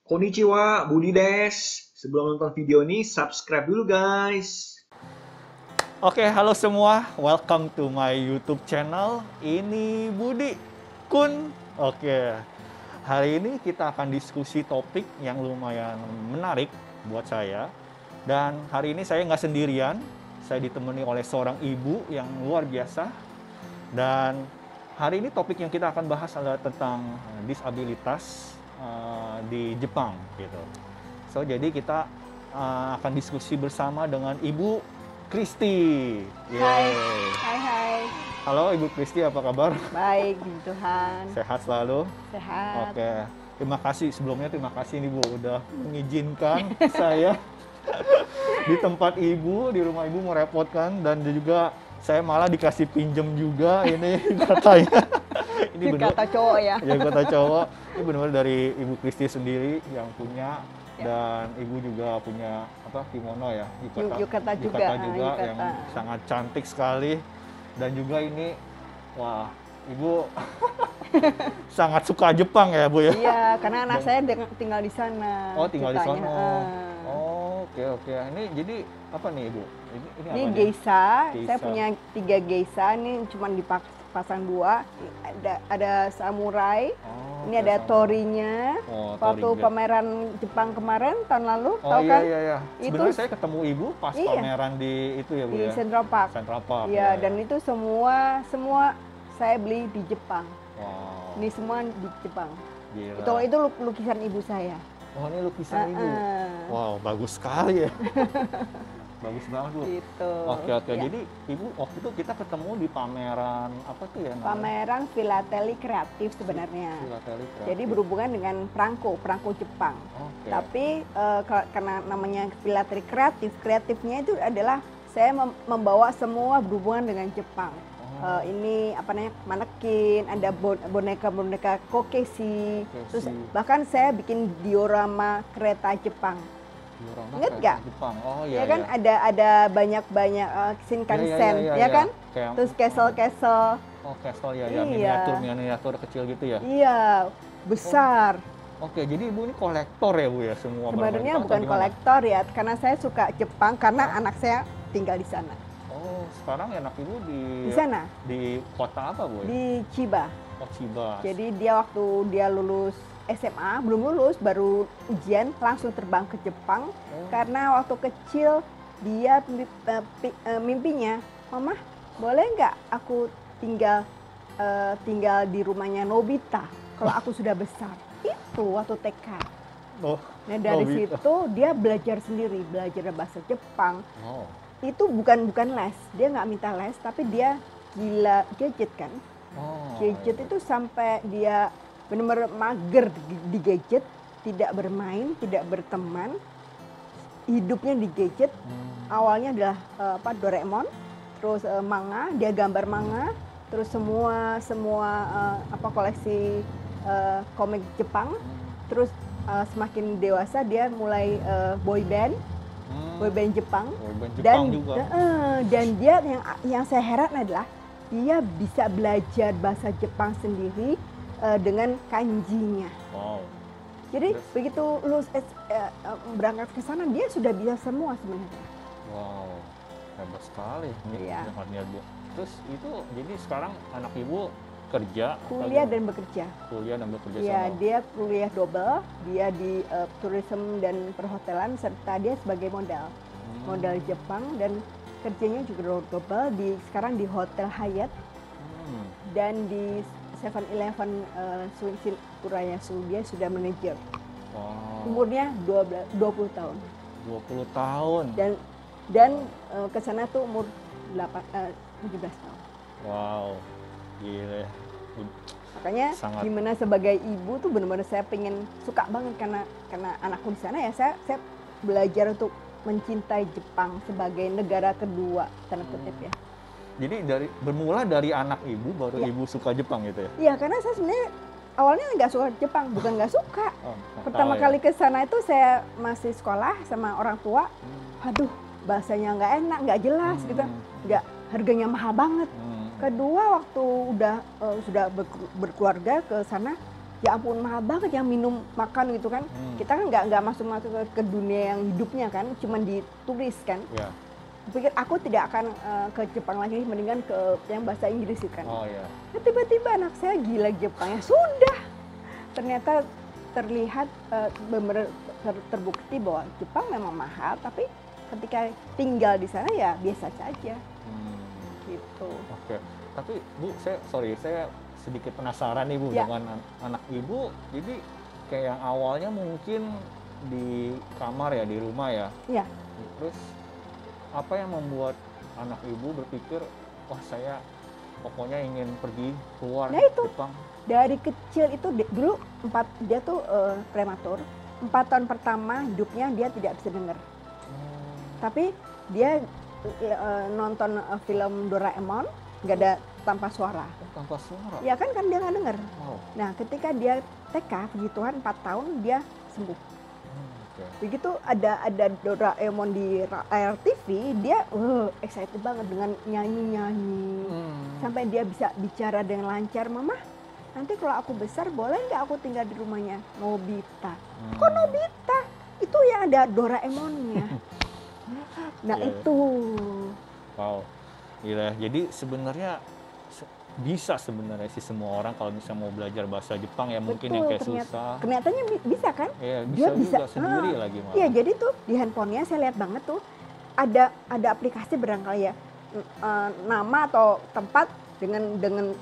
Konnichiwa, Budi des. Sebelum nonton video ini, subscribe dulu guys. Oke, halo semua. Welcome to my YouTube channel. Ini Budi Kun. Oke, hari ini kita akan diskusi topik yang lumayan menarik buat saya. Dan hari ini saya nggak sendirian. Saya ditemani oleh seorang ibu yang luar biasa. Dan hari ini topik yang kita akan bahas adalah tentang disabilitas di Jepang gitu. So jadi kita akan diskusi bersama dengan Ibu Kristi. Hai, hai. Halo Ibu Kristi, apa kabar? Baik, puji Tuhan. Sehat selalu? Sehat. Oke, terima kasih sebelumnya, terima kasih nih Bu udah mengizinkan saya di tempat Ibu, di rumah Ibu merepotkan, dan juga saya malah dikasih pinjem juga ini katanya. Ini bener, kata cowok ya? Ya kata cowok. Ini benar-benar dari Ibu Kristi sendiri yang punya, dan Ibu juga punya apa, kimono ya, Yukata juga yang sangat cantik sekali. Dan juga ini, wah, Ibu sangat suka Jepang ya Bu ya? Iya, karena anak saya tinggal di sana. Oh, tinggal di ceritanya. sana. Oh, oke. Ini jadi apa nih Ibu? Ini Ini apa geisha. Geisha. Saya punya 3 geisha. Ini cuma dipasang 2. Ada samurai. Oh, Ini ada torinya. Oh, Waktu torinya. pameran Jepang kemarin tahun lalu, Oh tahu iya, kan? iya. Itu Sebenarnya saya ketemu Ibu pas Iya. pameran di itu ya Bu di ya? Central Park. Central Park. Iya, dan itu semua saya beli di Jepang. Wow, Ini semua di Jepang. gila. Itu lukisan ibu saya. Oh, ini lukisan Ibu. Heeh. Wow, bagus sekali ya. Bagus banget Bu. Gitu. Oke. Ya. Jadi Ibu waktu itu kita ketemu di pameran apa tuh ya namanya? Pameran filateli kreatif sebenarnya. Filateli kreatif. Jadi berhubungan dengan perangko Jepang. Oke. Tapi karena namanya filateli kreatif, kreatifnya itu adalah saya membawa semua berhubungan dengan Jepang. Ini apa namanya, manekin, ada boneka kokeshi. Terus bahkan saya bikin diorama kereta Jepang. Diorama Ingat kereta nggak? Jepang. Oh iya. Ya kan ada banyak Shinkansen, Iya, ya kan? Kayak, Terus castle. oh, castle ya, Iya. miniatur kecil gitu ya. Iya, besar. Oke, jadi Ibu ini kolektor ya Bu ya, semua Sebenarnya barang-barang bukan atau gimana? kolektor ya, karena saya suka Jepang karena anak saya tinggal di sana. Oh, sekarang anak Ibu Di sana, di kota apa Bu? di Chiba. Oh, Chiba. Jadi waktu dia lulus SMA, belum lulus, baru ujian langsung terbang ke Jepang. Karena waktu kecil dia mimpinya, Mama, boleh nggak aku tinggal di rumahnya Nobita kalau aku sudah besar? Itu waktu TK. Oh, Nah dari Nobita. situ dia belajar sendiri, belajar bahasa Jepang. Oh. Itu bukan les, dia nggak minta les, tapi dia gila gadget kan. Oh. Gadget itu sampai dia benar-benar mager di gadget, tidak bermain, tidak berteman, hidupnya di gadget. Awalnya adalah Doraemon, terus manga, dia gambar manga, terus semua koleksi komik Jepang. Terus semakin dewasa dia mulai boy band Jepang. Boyband Jepang juga. Dan dia yang saya heran adalah dia bisa belajar bahasa Jepang sendiri dengan kanjinya. Wow. Jadi begitu lulus berangkat ke sana dia sudah bisa semua sebenarnya. Wow, hebat sekali. Iya. Niat Bu. Terus itu jadi sekarang anak Ibu kerja, Kuliah dan bekerja. kuliah dan bekerja Ya, sama. dia kuliah double, dia di tourism dan perhotelan serta dia sebagai modal Jepang, dan kerjanya juga double sekarang di Hotel Hyatt dan di 7-Eleven Urayasu dia sudah manajer. Wow. Umurnya 20 tahun. 20 tahun. Dan ke sana tuh umur 17 tahun. Wow. Gila. Makanya Sangat. gimana sebagai ibu tuh benar-benar saya pengen suka banget karena anakku di sana ya, saya belajar untuk mencintai Jepang sebagai negara kedua, tanda kutip ya. Jadi bermula dari anak Ibu baru Iya. Ibu suka Jepang gitu ya? Iya, karena saya sebenarnya awalnya nggak suka Jepang, bukan nggak suka. Oh, nggak Pertama tahu ya. kali ke sana itu saya masih sekolah sama orang tua. Aduh, bahasanya nggak enak, nggak jelas gitu. Nggak, harganya mahal banget. Kedua waktu sudah berkeluarga ke sana, ya ampun mahal banget yang minum makan gitu kan. Kita kan nggak masuk ke dunia yang hidupnya kan, cuman ditulis kan. Ya. Pikir aku tidak akan ke Jepang lagi, mendingan ke yang bahasa Inggris itu kan. Oh ya. Nah, tiba-tiba anak saya gila Jepang ya sudah. Ternyata terlihat benar terbukti bahwa Jepang memang mahal, tapi ketika tinggal di sana ya biasa saja. Gitu. Oke. Tapi Bu, saya sedikit penasaran nih Bu Ya. dengan anak Ibu. Jadi kayak yang awalnya mungkin di kamar ya, di rumah ya. Iya. Terus apa yang membuat anak Ibu berpikir, wah saya pokoknya ingin pergi keluar Nah, itu. Jepang? Dari kecil itu dulu dia tuh prematur. 4 tahun pertama hidupnya dia tidak bisa dengar. Tapi dia nonton film Doraemon nggak ada tanpa suara. Tanpa suara? Ya kan dia nggak dengar. Wow. Nah ketika dia TK, puji Tuhan 4 tahun dia sembuh. Oke. Begitu ada Doraemon di layar TV, dia excited banget dengan nyanyi-nyanyi. Sampai dia bisa bicara dengan lancar, Mama nanti kalau aku besar boleh nggak aku tinggal di rumahnya Nobita? Kok Nobita? Itu yang ada Doraemonnya. Nah Iya. itu. Wow, gila. Jadi sebenarnya bisa sebenarnya sih semua orang kalau bisa mau belajar bahasa Jepang ya, mungkin yang kayak susah. Kelihatannya bisa kan? Ya, Dia bisa juga sendiri lagi malah. Iya, jadi tuh di handphonenya saya lihat banget tuh ada aplikasi barangkali ya, nama atau tempat dengan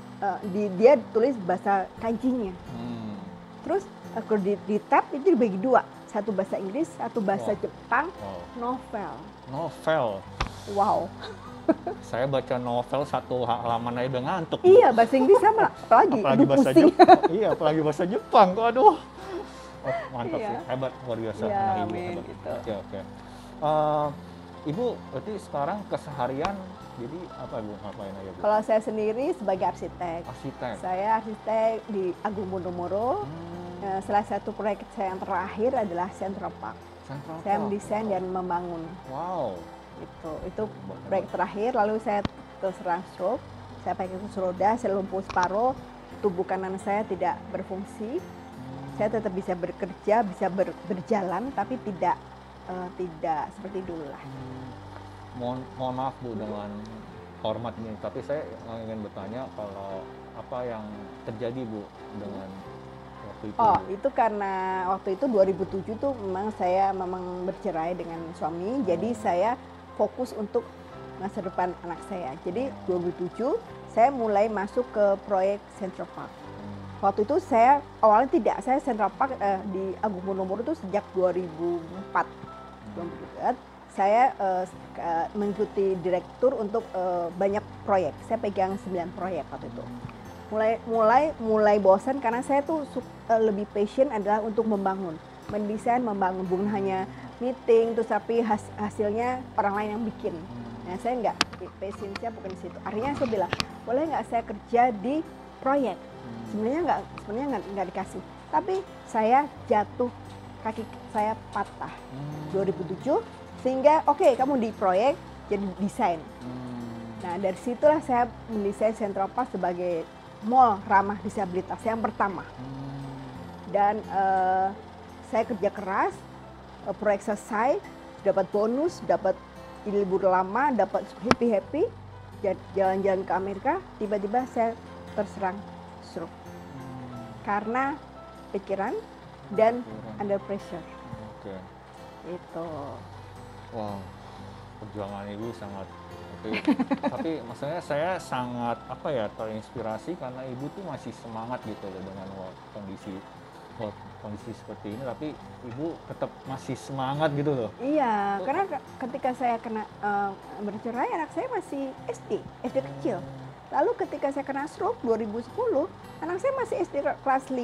dia tulis bahasa kanjinya. Terus kalau di tab itu dibagi 2, satu bahasa Inggris, satu bahasa Jepang. Novel. Wow. Saya baca novel satu halaman aja udah ngantuk. Iya, bahasa Inggris sama, apalagi bahasa pusing. Jepang. Iya, apalagi bahasa Jepang. Aduh. Mantap Iya. sih, hebat, luar biasa Iya, anak Ibu. amin, Hebat. gitu. Oke. Ibu berarti sekarang keseharian jadi apa Bu? Ngapain aja Bu? Kalau saya sendiri sebagai arsitek. Arsitek. Saya arsitek di Agung Podomoro. Salah satu proyek saya yang terakhir adalah Central Park. Central Saya Park. mendesain dan membangun. Wow. Itu proyek terakhir. Lalu saya terserang stroke. Saya pakai kursi roda, saya lumpuh separuh. Tubuh kanan saya tidak berfungsi. Saya tetap bisa bekerja, bisa berjalan, tapi tidak seperti dulu lah. Mohon maaf Bu dengan hormat nih, tapi saya ingin bertanya kalau apa yang terjadi Bu dengan waktu itu? Oh, itu karena waktu itu 2007 tuh saya memang bercerai dengan suami, jadi saya fokus untuk masa depan anak saya. Jadi 2007 saya mulai masuk ke proyek Central Park. Waktu itu saya awalnya tidak, saya Central Park di Agung Podomoro itu sejak 2004. Saya mengikuti direktur untuk banyak proyek. Saya pegang 9 proyek waktu itu. Mulai bosan karena saya tuh lebih passion adalah untuk membangun, mendesain, membangun, bukan hanya meeting terus tapi hasilnya orang lain yang bikin. Nah, saya nggak, passion saya bukan di situ. Akhirnya saya bilang, boleh nggak saya kerja di proyek? Sebenarnya nggak dikasih. Tapi saya jatuh, kaki saya patah 2007. Sehingga oke, kamu di proyek jadi desain. Nah, dari situlah saya mendesain Central Park sebagai mall ramah disabilitas yang pertama. Dan saya kerja keras, proyek selesai, dapat bonus, dapat libur lama, dapat happy, jalan-jalan ke Amerika, tiba-tiba saya terserang stroke. Karena pikiran dan under pressure. Oke. Itu. Wow, perjuangan Ibu sangat tapi maksudnya saya sangat terinspirasi karena Ibu tuh masih semangat gitu loh dengan kondisi seperti ini, tapi Ibu tetap masih semangat gitu loh. Iya, karena ketika saya kena bercerai, anak saya masih SD kecil. Lalu ketika saya kena stroke 2010, anak saya masih SD kelas 5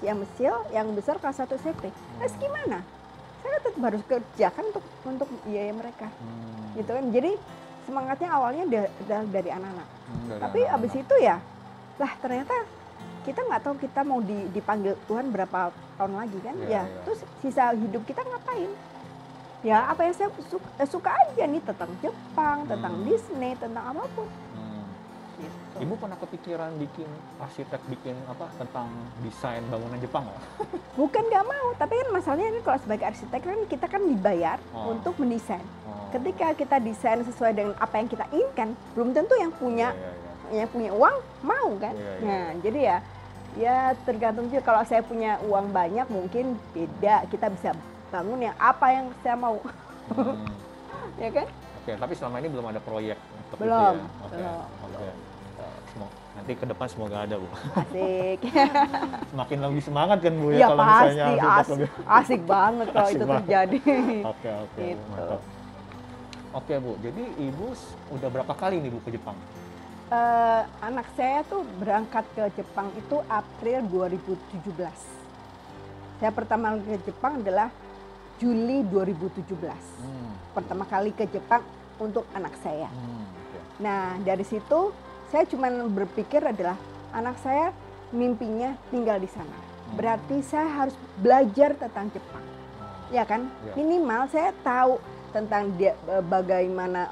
yang kecil, yang besar kelas 1 SMP. Terus gimana? Saya tetap harus kerja kan untuk biaya mereka. Gitu kan. Jadi semangatnya awalnya dari anak-anak. Tapi abis itu ya, ternyata kita nggak tahu kita mau dipanggil Tuhan berapa tahun lagi kan. Ya. Terus sisa hidup kita ngapain? Ya apa yang saya suka aja nih, tentang Jepang, tentang Disney, tentang apapun. Gitu. Ibu pernah kepikiran bikin bikin apa tentang desain bangunan Jepang nggak? Bukan nggak mau, tapi kan masalahnya ini kalau sebagai arsitek kan kita kan dibayar Oh. untuk mendesain. Oh. Ketika kita desain sesuai dengan apa yang kita inginkan, belum tentu yang punya Iya, iya. yang punya uang mau kan. Iya, iya. Nah, jadi ya tergantung juga. Kalau saya punya uang banyak mungkin beda, kita bisa bangun yang apa yang saya mau. Hmm. Ya kan? Oke, tapi selama ini belum ada proyek untuk Belum, itu ya? Oke, belum. oke. Nanti ke depan semoga ada, Bu. Asik. Semakin lebih semangat kan, Bu, ya, Ya kalau pasti misalnya arsitek lebih. asik banget kalau Asik itu banget. terjadi. Oke, oke, Gitu. mantap. Oke, Bu. Jadi Ibu udah berapa kali nih, Bu, ke Jepang? Anak saya tuh berangkat ke Jepang itu April 2017. Saya pertama kali ke Jepang adalah Juli 2017. Pertama kali ke Jepang untuk anak saya. Oke. Nah, dari situ saya cuma berpikir adalah anak saya mimpinya tinggal di sana. Berarti saya harus belajar tentang Jepang. Ya kan? Ya. Minimal saya tahu tentang dia, bagaimana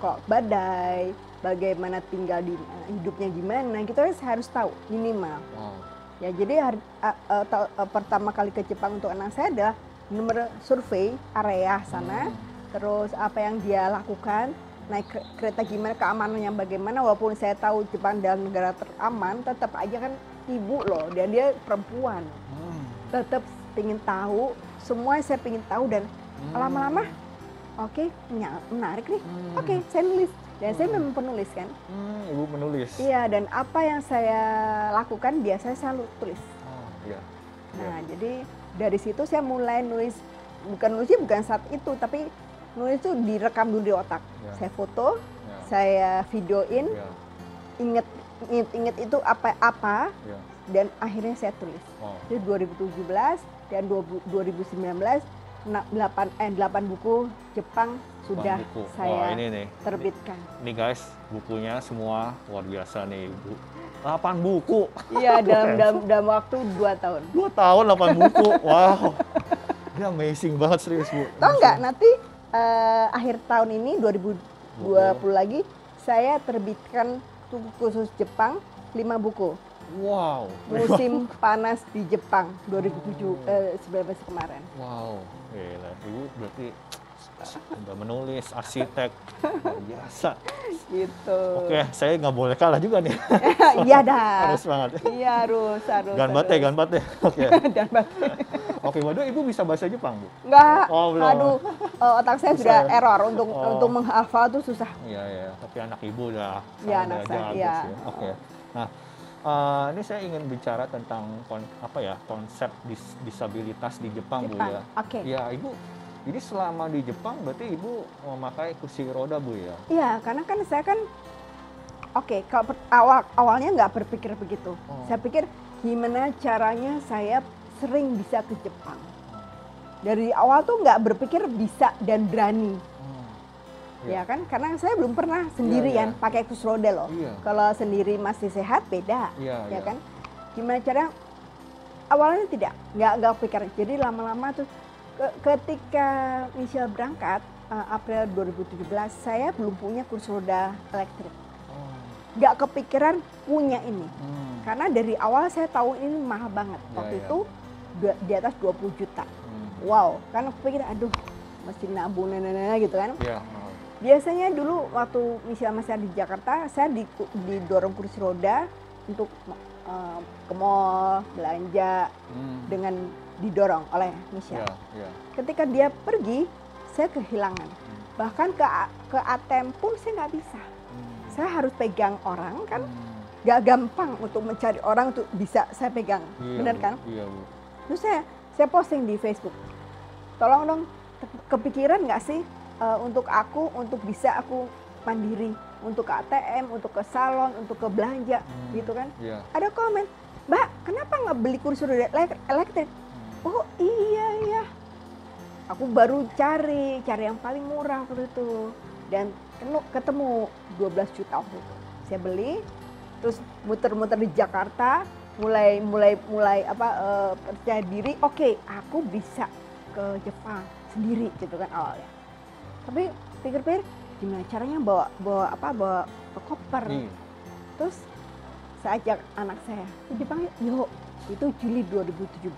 kok badai, bagaimana tinggal di hidupnya gimana, gitu saya harus tahu minimal. Wow. Ya, jadi pertama kali ke Jepang untuk anak saya adalah nomor survei area sana, terus apa yang dia lakukan, naik kereta gimana, keamanannya bagaimana. Walaupun saya tahu Jepang adalah negara teraman, tetap aja kan ibu loh, dan dia perempuan. Tetap ingin tahu, semua saya ingin tahu, dan lama-lama oke, menarik nih. Oke, saya nulis. Dan saya memang penulis kan. Ibu menulis. Iya, dan apa yang saya lakukan biasanya selalu tulis. Oh, iya. Nah, jadi dari situ saya mulai nulis. Nulisnya bukan saat itu, tapi nulis itu direkam dulu di otak. Ya. Saya foto, Ya. saya videoin, Ya. inget itu apa, Ya. dan akhirnya saya tulis. Wow. Jadi 2017 dan 2019 8 buku Jepang sudah buku. Wah, saya ini nih. terbitkan. Ini guys, bukunya semua luar biasa nih, Bu. 8 buku. Iya, dalam waktu 2 tahun. 2 tahun 8 buku. Wow. Ini amazing banget, serius, Bu. Tahu nggak, nanti akhir tahun ini 2020 lagi saya terbitkan khusus Jepang 5 buku. Wow. Musim panas di Jepang 2019 kemarin. Wow. Gila, Ibu berarti udah menulis, arsitek, luar biasa. Gitu. Oke, saya nggak boleh kalah juga nih. Iya dah. Harus banget. Iya, harus. Ganbate. Oke. Ganbate. Oke, waduh, Ibu bisa bahasa Jepang, Bu? Enggak. Oh, belum. Aduh, otak saya Susah sudah ya? error untuk Oh. menghafal tuh susah. Iya. Tapi anak Ibu udah Iya, udah anak saya, jago iya. sih. Oke. Nah, ini saya ingin bicara tentang konsep disabilitas di Jepang, Bu, Jepang, ya. oke. Ya, Ibu. Jadi selama di Jepang berarti Ibu memakai kursi roda, Bu, ya? Iya, karena kan saya kan kalau awalnya nggak berpikir begitu. Oh. Saya pikir gimana caranya saya sering bisa ke Jepang. Dari awal tuh nggak berpikir bisa dan berani. Ya kan, karena saya belum pernah sendirian iya. pakai kursi roda loh. Iya. Kalau sendiri masih sehat beda, Iya, ya iya. kan. Gimana cara? Awalnya nggak pikir. Jadi lama-lama tuh ketika Michelle berangkat April 2017, saya belum punya kursi roda elektrik. Nggak kepikiran punya ini. Karena dari awal saya tahu ini mahal banget. Iya, Waktu iya. itu di atas 20 juta. Wow, karena aku pikir aduh mesti nabung gitu kan. Iya. Biasanya dulu waktu Michelle masih ada di Jakarta, saya didorong kursi roda untuk ke mall, belanja dengan didorong oleh Michelle. Iya. Ketika dia pergi, saya kehilangan. Bahkan ke ATM pun saya nggak bisa. Saya harus pegang orang kan, gak gampang untuk mencari orang untuk bisa saya pegang, benar kan? Iya, Bu. Terus saya posting di Facebook, tolong dong, kepikiran nggak sih untuk bisa aku mandiri, untuk ke ATM, untuk ke salon, untuk ke belanja, gitu kan? Iya. Ada komen, Mbak, kenapa nggak beli kursi roda elektrik? Oh iya, aku baru cari yang paling murah waktu itu, dan ketemu 12 juta waktu itu. Saya beli, terus muter-muter di Jakarta, mulai percaya diri, oke, aku bisa ke Jepang sendiri gitu kan awalnya. Tapi pikir-pikir gimana caranya bawa koper. Iya. Terus saya ajak anak saya ke Jepang, yuk. Itu Juli 2017.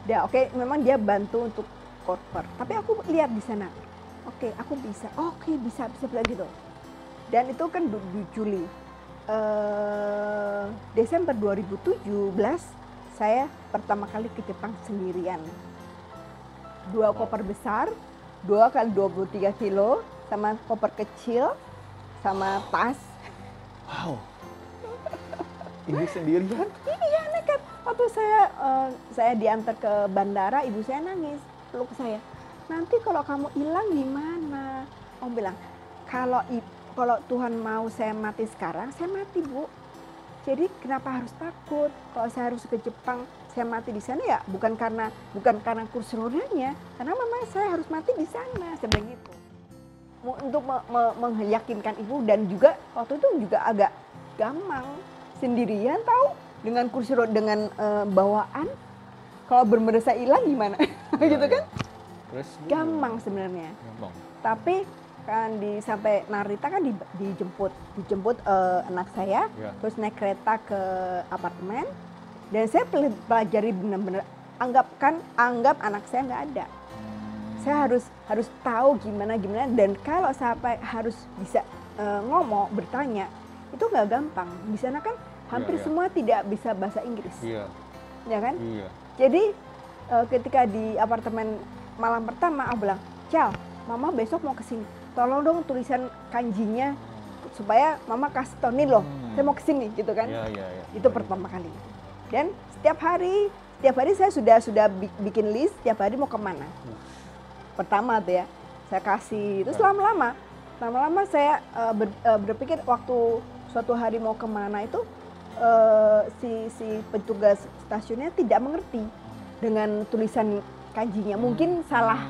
Ya oke, memang dia bantu untuk koper. Tapi aku lihat di sana, oke, aku bisa. Oke, bisa gitu. Dan itu kan di Juli. Desember 2017 saya pertama kali ke Jepang sendirian. 2 koper besar, 2 kali 23 kilo, sama koper kecil, sama tas. Wow. Ibu sendirian? Iya, nekat. Waktu saya diantar ke bandara, ibu saya nangis, peluk saya. Nanti kalau kamu hilang gimana? Om bilang, kalau Tuhan mau saya mati sekarang, saya mati, Bu. Jadi kenapa harus takut? Kalau saya harus ke Jepang, saya mati di sana ya bukan karena kursi rodanya, karena memang saya harus mati di sana, saya bilang gitu. Untuk meyakinkan ibu, dan juga waktu itu juga agak gampang sendirian tahu dengan kursi roda, dengan bawaan. Kalau benar-benar saya hilang gimana? Ya, gitu kan? Terus Gampang sebenarnya. Gampang. Tapi kan sampai Narita kan dijemput anak saya, Ya. terus naik kereta ke apartemen, dan saya pelajari benar-benar, anggap anak saya nggak ada. Saya harus tahu gimana, dan kalau sampai harus bisa ngomong, bertanya, itu nggak gampang. Di sana kan hampir Iya. semua tidak bisa bahasa Inggris, Iya. ya kan? Iya. Jadi ketika di apartemen malam pertama, aku bilang, Cal, Mama besok mau kesini, tolong dong tulisan kanjinya supaya Mama kasih tau nih loh, saya mau kesini, gitu kan? Iya. Itu pertama kali. Dan setiap hari saya sudah bikin list setiap hari mau kemana. Pertama tuh ya, saya kasih. Terus lama-lama saya berpikir waktu suatu hari mau kemana itu si petugas stasiunnya tidak mengerti dengan tulisan kanjinya. Mungkin salah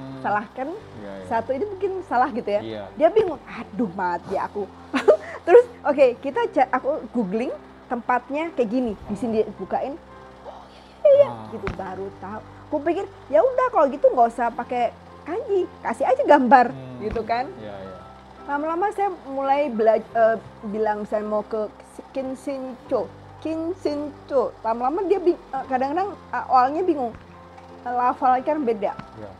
kan? Iya. Satu ini mungkin salah gitu ya. Iya. Dia bingung, aduh mati aku. Terus aku googling tempatnya kayak gini, di sini bukain. Oh iya, gitu baru tahu. Aku pikir ya udah kalau gitu nggak usah pakai kanji, kasih aja gambar, gitu kan. Iya. Lama-lama saya mulai bilang saya mau ke Kinshincho. Lama-lama dia kadang-kadang awalnya bingung, lafalnya kan beda. Iya.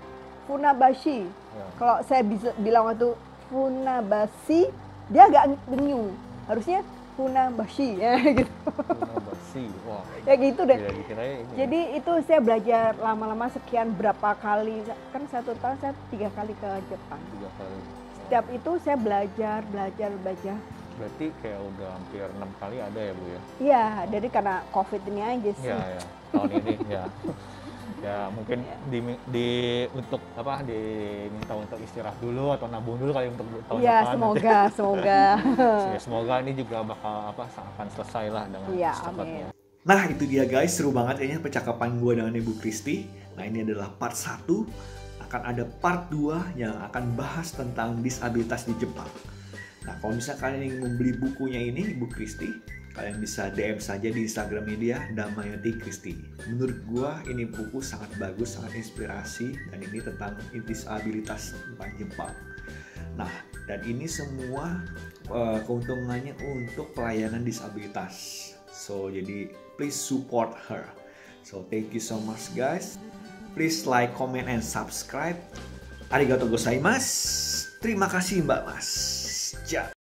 Funabashi. Ya. Kalau saya bisa bilang waktu Funabashi, dia agak bingung. Harusnya Funabashi ya gitu. Funabashi. Wah. Ya gitu deh. Iya, dikirain ini. Jadi itu saya belajar lama-lama sekian berapa kali, kan 1 tahun saya 3 kali ke Jepang. 3 kali. Setiap itu saya belajar. Berarti kayak udah hampir 6 kali ada ya, Bu ya? Iya, jadi karena COVID ini aja sih. Iya. Tahun ini ya. Ya mungkin untuk diminta untuk istirahat dulu atau nabung dulu kali untuk tahun Iya, depan. semoga. Ya, semoga ini juga bakal akan selesai lah dengan Iya, secepatnya. amin. Nah itu dia guys, seru banget kayaknya percakapan gue dengan Ibu Kristi. Nah ini adalah part 1, akan ada part 2 yang akan bahas tentang disabilitas di Jepang. Nah kalau misalnya kalian ingin membeli bukunya ini, Ibu Kristi, kalian bisa DM saja di Instagramnya dia, Damayati Kristi. Menurut gue ini buku sangat bagus, sangat inspirasi, dan ini tentang disabilitas di Jepang. Nah dan ini semua keuntungannya untuk pelayanan disabilitas. So jadi please support her. So thank you so much guys. Please like, comment, and subscribe. Arigatou gozaimasu. Terima kasih Mbak Mas. Ja.